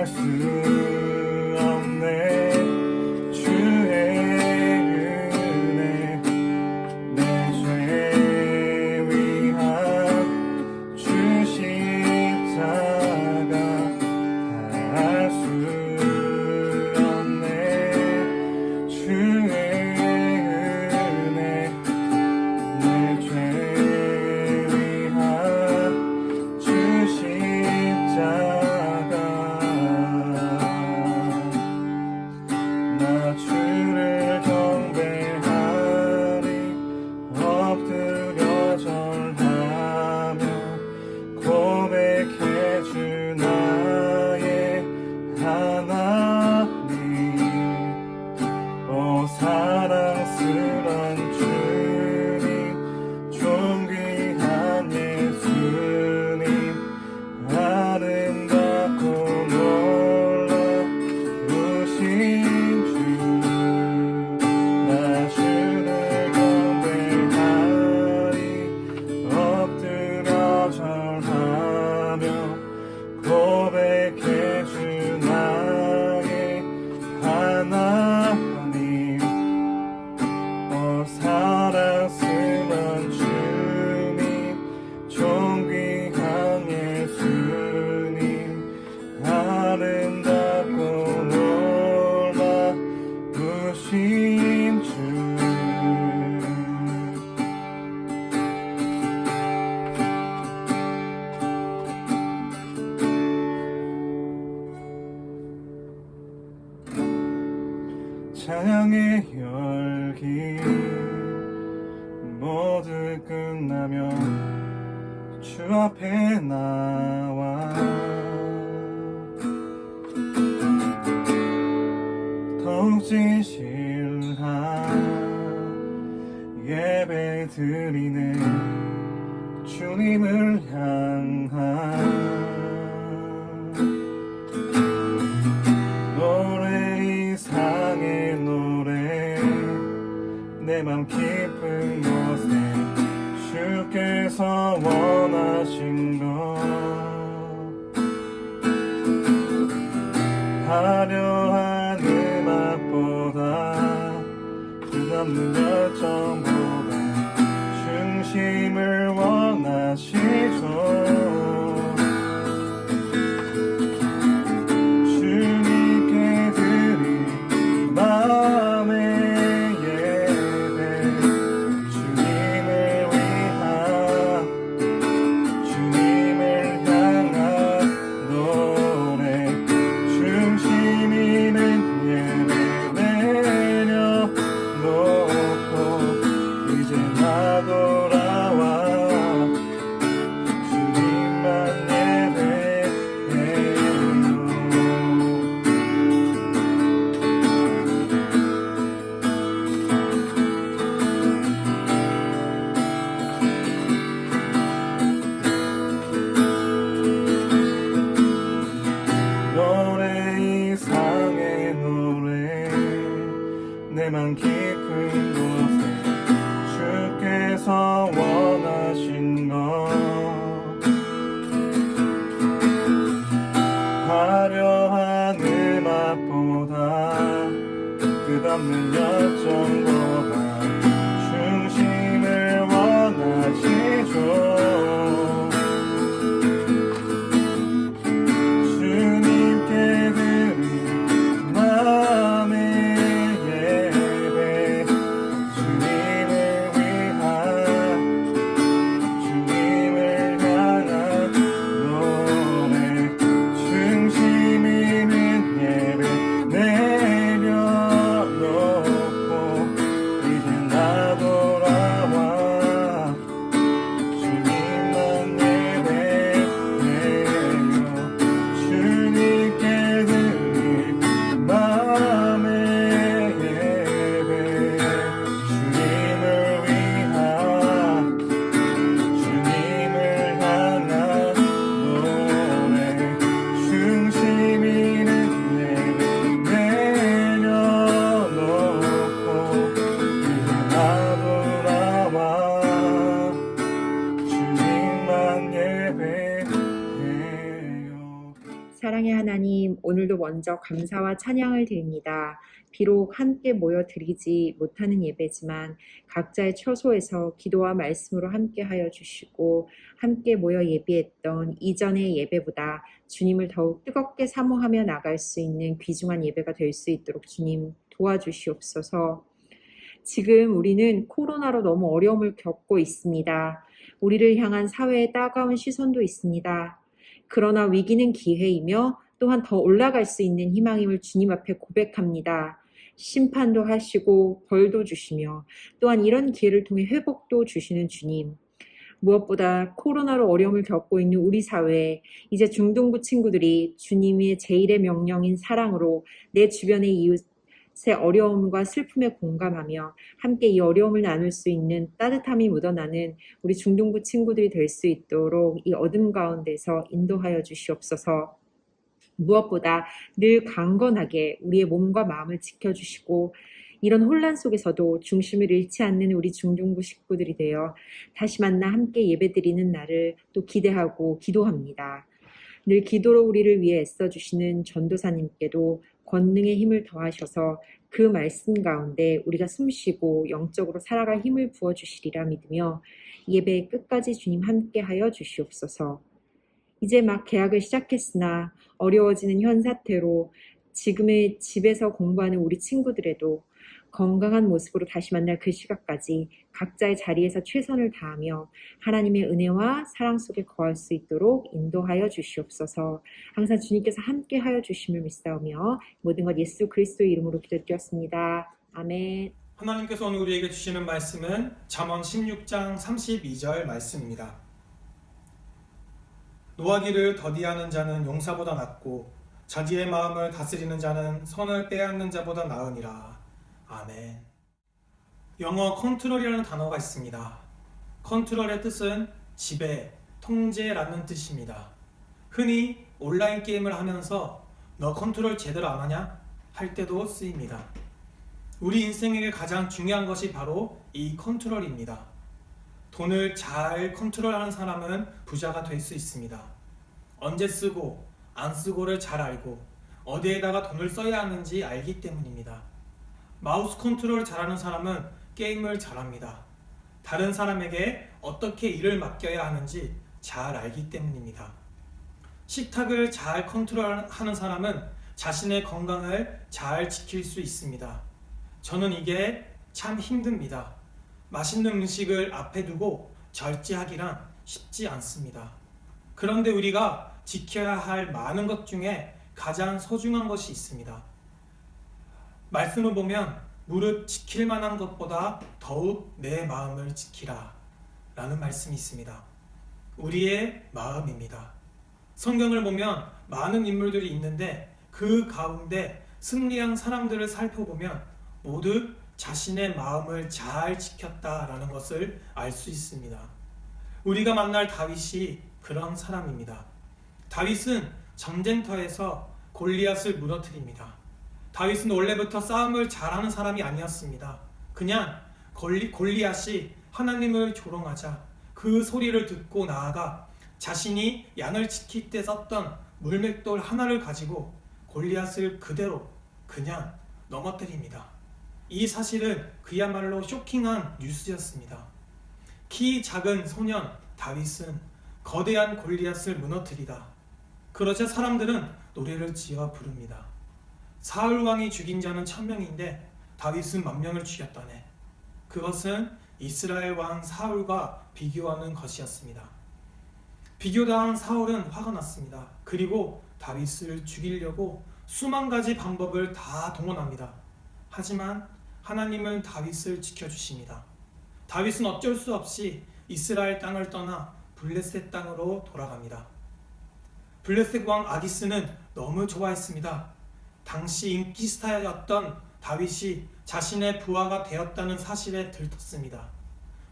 수 없네. 주의 은혜 내 죄 위한 주 십자가 할 수 없네. 주의 은혜 내 죄 위한 주 십자가 나 주를 경배하리 엎드려 절하며 고백해 주 나의 하나님. 오 사랑스런 주님 존귀한 예수님 아름답고 놀라우신 주. 나 주를 경배하리 엎드려 절하며 고백해 주 나의 하나님. 오 사랑스런 주님 존귀한 예수님 아름답고 놀라우신 주. 찬양의 열기 모두 끝나며 주 앞에 나와 더욱 진실한 예배 드리는 주님을 향한 노래 이상의 노래 내 맘 깊은 곳에 주께서 원하신 것 화려한 음악보다 끝없는 열정보다 중심을 원하시죠. 주님께 드린 마음의 예배 주님을 위한 주님을 향한 노래 중심 있는 예배 내려놓고 이제 나 돌아와 주님만 예배해요. 노래 이상의 노래 내 맘 깊은 곳에 주께서 원하신 것 화려한 음악보다 끝없는 열정보다 중심을 원하시죠. 주님께 드린 마음의 예배 주님을 위한 주님을 향한 노래 중심 있는 예배 내려놓고 사랑의 하나님, 오늘도 먼저 감사와 찬양을 드립니다. 비록 함께 모여 드리지 못하는 예배지만 각자의 처소에서 기도와 말씀으로 함께 하여 주시고 함께 모여 예배했던 이전의 예배보다 주님을 더욱 뜨겁게 사모하며 나갈 수 있는 귀중한 예배가 될 수 있도록 주님 도와주시옵소서. 지금 우리는 코로나로 너무 어려움을 겪고 있습니다. 우리를 향한 사회의 따가운 시선도 있습니다. 그러나 위기는 기회이며 또한 더 올라갈 수 있는 희망임을 주님 앞에 고백합니다. 심판도 하시고 벌도 주시며 또한 이런 기회를 통해 회복도 주시는 주님. 무엇보다 코로나로 어려움을 겪고 있는 우리 사회에 이제 중동부 친구들이 주님의 제1의 명령인 사랑으로 내 주변의 이웃의 어려움과 슬픔에 공감하며 함께 이 어려움을 나눌 수 있는 따뜻함이 묻어나는 우리 중동부 친구들이 될 수 있도록 이 어둠 가운데서 인도하여 주시옵소서. 무엇보다 늘 강건하게 우리의 몸과 마음을 지켜주시고 이런 혼란 속에서도 중심을 잃지 않는 우리 중동부 식구들이 되어 다시 만나 함께 예배드리는 날을 또 기대하고 기도합니다. 늘 기도로 우리를 위해 애써주시는 전도사님께도 권능의 힘을 더하셔서 그 말씀 가운데 우리가 숨쉬고 영적으로 살아갈 힘을 부어주시리라 믿으며 예배 끝까지 주님 함께하여 주시옵소서. 이제 막 개학을 시작했으나 어려워지는 현 사태로 지금의 집에서 공부하는 우리 친구들에도 건강한 모습으로 다시 만날 그 시각까지 각자의 자리에서 최선을 다하며 하나님의 은혜와 사랑 속에 거할 수 있도록 인도하여 주시옵소서. 항상 주님께서 함께하여 주심을 믿사오며 모든 것 예수 그리스도의 이름으로 기도드렸습니다. 아멘. 하나님께서 오늘 우리에게 주시는 말씀은 잠언 16장 32절 말씀입니다. 노하기를 더디하는 자는 용사보다 낫고 자기의 마음을 다스리는 자는 선을 빼앗는 자보다 나으니라. 아멘. 영어 컨트롤이라는 단어가 있습니다. 컨트롤의 뜻은 지배, 통제라는 뜻입니다. 흔히 온라인 게임을 하면서 너 컨트롤 제대로 안 하냐? 할 때도 쓰입니다. 우리 인생에게 가장 중요한 것이 바로 이 컨트롤입니다. 돈을 잘 컨트롤하는 사람은 부자가 될 수 있습니다. 언제 쓰고 안 쓰고를 잘 알고 어디에다가 돈을 써야 하는지 알기 때문입니다. 마우스 컨트롤을 잘하는 사람은 게임을 잘합니다. 다른 사람에게 어떻게 일을 맡겨야 하는지 잘 알기 때문입니다. 식탁을 잘 컨트롤하는 사람은 자신의 건강을 잘 지킬 수 있습니다. 저는 이게 참 힘듭니다. 맛있는 음식을 앞에 두고 절제하기란 쉽지 않습니다. 그런데 우리가 지켜야 할 많은 것 중에 가장 소중한 것이 있습니다. 말씀을 보면 무릇 지킬 만한 것보다 더욱 내 마음을 지키라 라는 말씀이 있습니다. 우리의 마음입니다. 성경을 보면 많은 인물들이 있는데 그 가운데 승리한 사람들을 살펴보면 모두 자신의 마음을 잘 지켰다라는 것을 알 수 있습니다. 우리가 만날 다윗이 그런 사람입니다. 다윗은 전쟁터에서 골리앗을 무너뜨립니다. 다윗은 원래부터 싸움을 잘하는 사람이 아니었습니다. 그냥 골리앗이 하나님을 조롱하자 그 소리를 듣고 나아가 자신이 양을 지킬 때 썼던 물맷돌 하나를 가지고 골리앗을 그대로 그냥 넘어뜨립니다. 이 사실은 그야말로 쇼킹한 뉴스였습니다. 키 작은 소년 다윗은 거대한 골리앗을 무너뜨리다. 그러자 사람들은 노래를 지어 부릅니다. 사울 왕이 죽인 자는 1000명인데 다윗은 10,000명을 죽였다네. 그것은 이스라엘 왕 사울과 비교하는 것이었습니다. 비교당한 사울은 화가 났습니다. 그리고 다윗을 죽이려고 수만 가지 방법을 다 동원합니다. 하지만 하나님은 다윗을 지켜주십니다. 다윗은 어쩔 수 없이 이스라엘 땅을 떠나 블레셋 땅으로 돌아갑니다. 블레셋 왕 아기스는 너무 좋아했습니다. 당시 인기 스타였던 다윗이 자신의 부하가 되었다는 사실에 들떴습니다.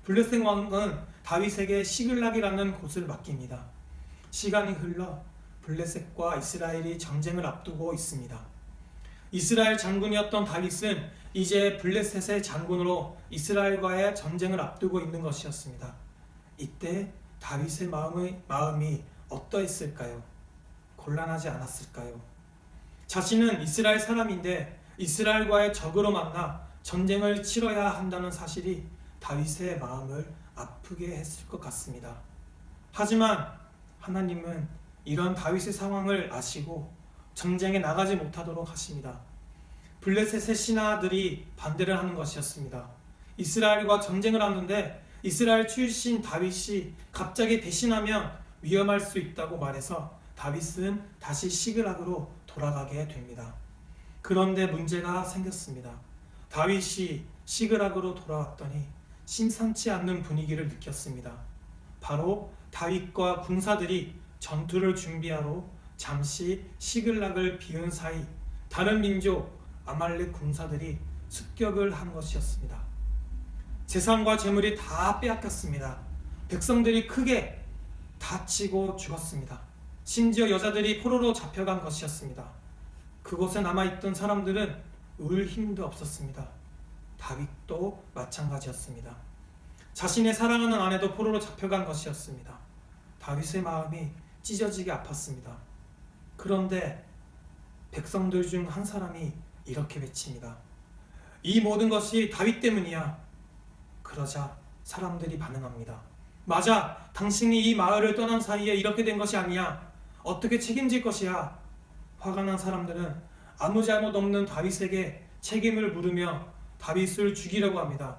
블레셋 왕은 다윗에게 시글락이라는 곳을 맡깁니다. 시간이 흘러 블레셋과 이스라엘이 전쟁을 앞두고 있습니다. 이스라엘 장군이었던 다윗은 이제 블레셋의 장군으로 이스라엘과의 전쟁을 앞두고 있는 것이었습니다. 이때 다윗의 마음이 어떠했을까요? 곤란하지 않았을까요? 자신은 이스라엘 사람인데 이스라엘과의 적으로 만나 전쟁을 치러야 한다는 사실이 다윗의 마음을 아프게 했을 것 같습니다. 하지만 하나님은 이런 다윗의 상황을 아시고 전쟁에 나가지 못하도록 하십니다. 블레셋의 신하들이 반대를 하는 것이었습니다. 이스라엘과 전쟁을 하는데 이스라엘 출신 다윗이 갑자기 대신하면 위험할 수 있다고 말해서 다윗은 다시 시글락으로 돌아가게 됩니다. 그런데 문제가 생겼습니다. 다윗이 시글락으로 돌아왔더니 심상치 않는 분위기를 느꼈습니다. 바로 다윗과 군사들이 전투를 준비하러 잠시 시글락을 비운 사이 다른 민족 아말렉 군사들이 습격을 한 것이었습니다. 재산과 재물이 다 빼앗겼습니다. 백성들이 크게 다치고 죽었습니다. 심지어 여자들이 포로로 잡혀간 것이었습니다. 그곳에 남아있던 사람들은 울 힘도 없었습니다. 다윗도 마찬가지였습니다. 자신의 사랑하는 아내도 포로로 잡혀간 것이었습니다. 다윗의 마음이 찢어지게 아팠습니다. 그런데 백성들 중 한 사람이 이렇게 외칩니다. 이 모든 것이 다윗 때문이야. 그러자 사람들이 반응합니다. 맞아, 당신이 이 마을을 떠난 사이에 이렇게 된 것이 아니야. 어떻게 책임질 것이야. 화가 난 사람들은 아무 잘못 없는 다윗에게 책임을 물으며 다윗을 죽이려고 합니다.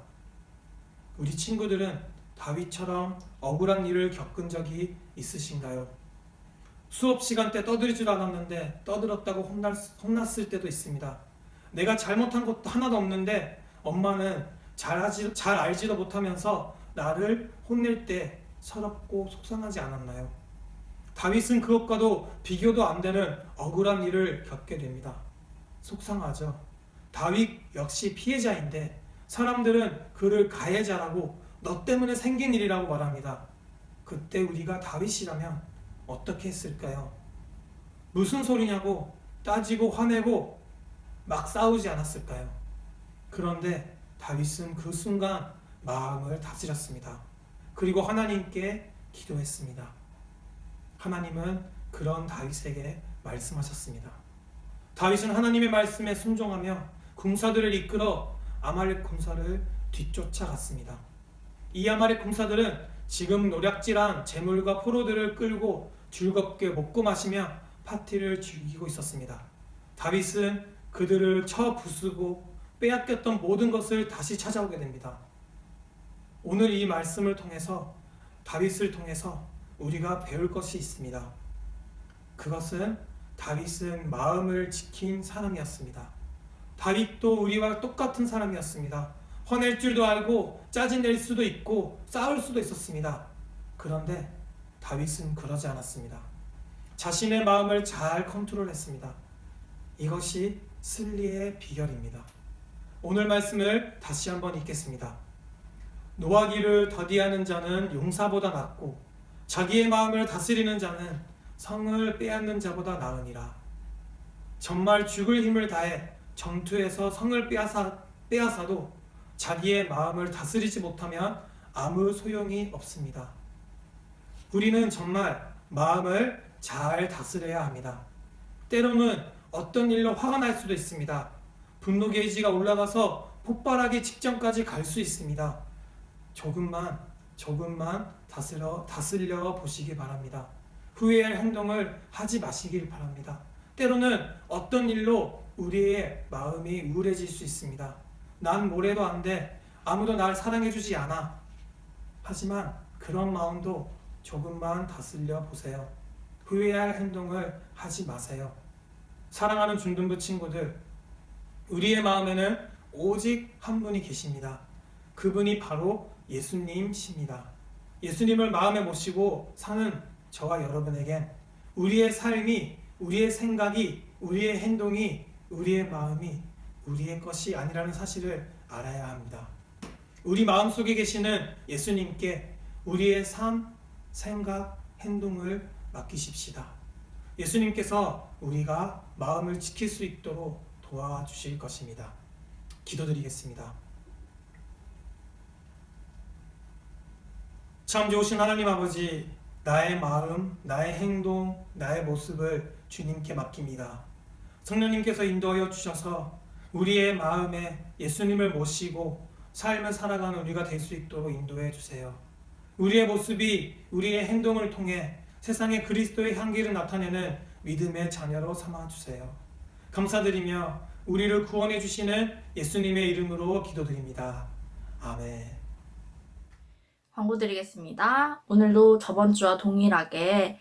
우리 친구들은 다윗처럼 억울한 일을 겪은 적이 있으신가요? 수업 시간 때 떠들 줄 알았는데 떠들었다고 혼났을 때도 있습니다. 내가 잘못한 것도 하나도 없는데 엄마는 잘 알지도 못하면서 나를 혼낼 때 서럽고 속상하지 않았나요? 다윗은 그것과도 비교도 안 되는 억울한 일을 겪게 됩니다. 속상하죠. 다윗 역시 피해자인데 사람들은 그를 가해자라고 너 때문에 생긴 일이라고 말합니다. 그때 우리가 다윗이라면 어떻게 했을까요? 무슨 소리냐고 따지고 화내고 막 싸우지 않았을까요? 그런데 다윗은 그 순간 마음을 다스렸습니다. 그리고 하나님께 기도했습니다. 하나님은 그런 다윗에게 말씀하셨습니다. 다윗은 하나님의 말씀에 순종하며 군사들을 이끌어 아말렉 군사를 뒤쫓아갔습니다. 이 아말렉 군사들은 지금 노략질한 재물과 포로들을 끌고 즐겁게 먹고 마시며 파티를 즐기고 있었습니다. 다윗은 그들을 쳐 부수고 빼앗겼던 모든 것을 다시 찾아오게 됩니다. 오늘 이 말씀을 통해서 다윗을 통해서 우리가 배울 것이 있습니다. 그것은 다윗은 마음을 지킨 사람이었습니다. 다윗도 우리와 똑같은 사람이었습니다. 화낼 줄도 알고 짜증낼 수도 있고 싸울 수도 있었습니다. 그런데 다윗은 그러지 않았습니다. 자신의 마음을 잘 컨트롤했습니다. 이것이 승리의 비결입니다. 오늘 말씀을 다시 한번 읽겠습니다. 노하기를 더디하는 자는 용사보다 낫고 자기의 마음을 다스리는 자는 성을 빼앗는 자보다 나으니라. 정말 죽을 힘을 다해 전투에서 성을 빼앗아도 자기의 마음을 다스리지 못하면 아무 소용이 없습니다. 우리는 정말 마음을 잘 다스려야 합니다. 때로는 어떤 일로 화가 날 수도 있습니다. 분노 게이지가 올라가서 폭발하기 직전까지 갈 수 있습니다. 조금만 다스려 보시기 바랍니다. 후회할 행동을 하지 마시길 바랍니다. 때로는 어떤 일로 우리의 마음이 우울해질 수 있습니다. 난 뭐래도 안 돼. 아무도 날 사랑해주지 않아. 하지만 그런 마음도 조금만 다스려 보세요. 후회할 행동을 하지 마세요. 사랑하는 중등부 친구들, 우리의 마음에는 오직 한 분이 계십니다. 그분이 바로 예수님이십니다. 예수님을 마음에 모시고 사는 저와 여러분에겐 우리의 삶이, 우리의 생각이, 우리의 행동이, 우리의 마음이 우리의 것이 아니라는 사실을 알아야 합니다. 우리 마음속에 계시는 예수님께 우리의 삶, 생각, 행동을 맡기십시다. 예수님께서 우리가 마음을 지킬 수 있도록 도와주실 것입니다. 기도드리겠습니다. 참 좋으신 하나님 아버지, 나의 마음, 나의 행동, 나의 모습을 주님께 맡깁니다. 성령님께서 인도하여 주셔서 우리의 마음에 예수님을 모시고 삶을 살아가는 우리가 될 수 있도록 인도해 주세요. 우리의 모습이 우리의 행동을 통해 세상에 그리스도의 향기를 나타내는 믿음의 자녀로 삼아주세요. 감사드리며 우리를 구원해 주시는 예수님의 이름으로 기도드립니다. 아멘. 광고 드리겠습니다. 오늘도 저번 주와 동일하게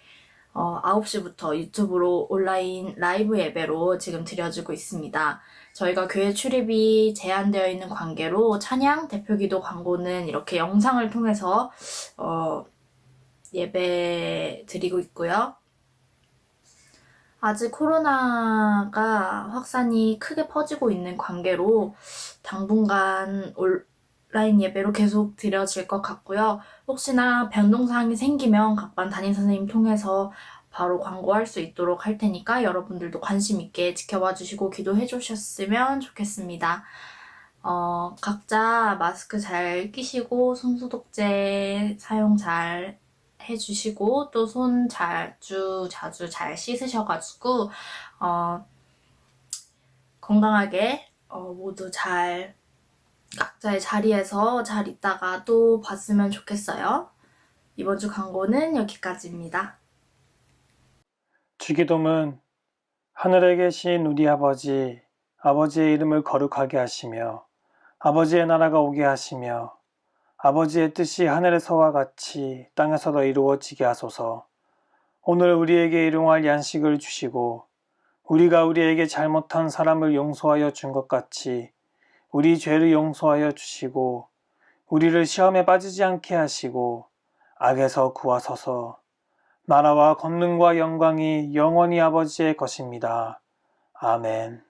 9시부터 유튜브로 온라인 라이브 예배로 지금 드려지고 있습니다. 저희가 교회 출입이 제한되어 있는 관계로 찬양, 대표기도 광고는 이렇게 영상을 통해서 예배 드리고 있고요. 아직 코로나가 확산이 크게 퍼지고 있는 관계로 당분간 온라인 예배로 계속 드려질 것 같고요. 혹시나 변동사항이 생기면 각반 담임선생님 통해서 바로 광고할 수 있도록 할 테니까 여러분들도 관심 있게 지켜봐 주시고 기도해 주셨으면 좋겠습니다. 각자 마스크 잘 끼시고 손소독제 사용 잘 해주시고 또 손 자주 잘 씻으셔가지고 건강하게 모두 잘 각자의 자리에서 잘 있다가 또 봤으면 좋겠어요. 이번 주 광고는 여기까지입니다. 주기도문. 하늘에 계신 우리 아버지, 아버지의 이름을 거룩하게 하시며 아버지의 나라가 오게 하시며 아버지의 뜻이 하늘에서와 같이 땅에서도 이루어지게 하소서. 오늘 우리에게 일용할 양식을 주시고 우리가 우리에게 잘못한 사람을 용서하여 준 것 같이 우리 죄를 용서하여 주시고 우리를 시험에 빠지지 않게 하시고 악에서 구하소서. 나라와 권능과 영광이 영원히 아버지의 것입니다. 아멘.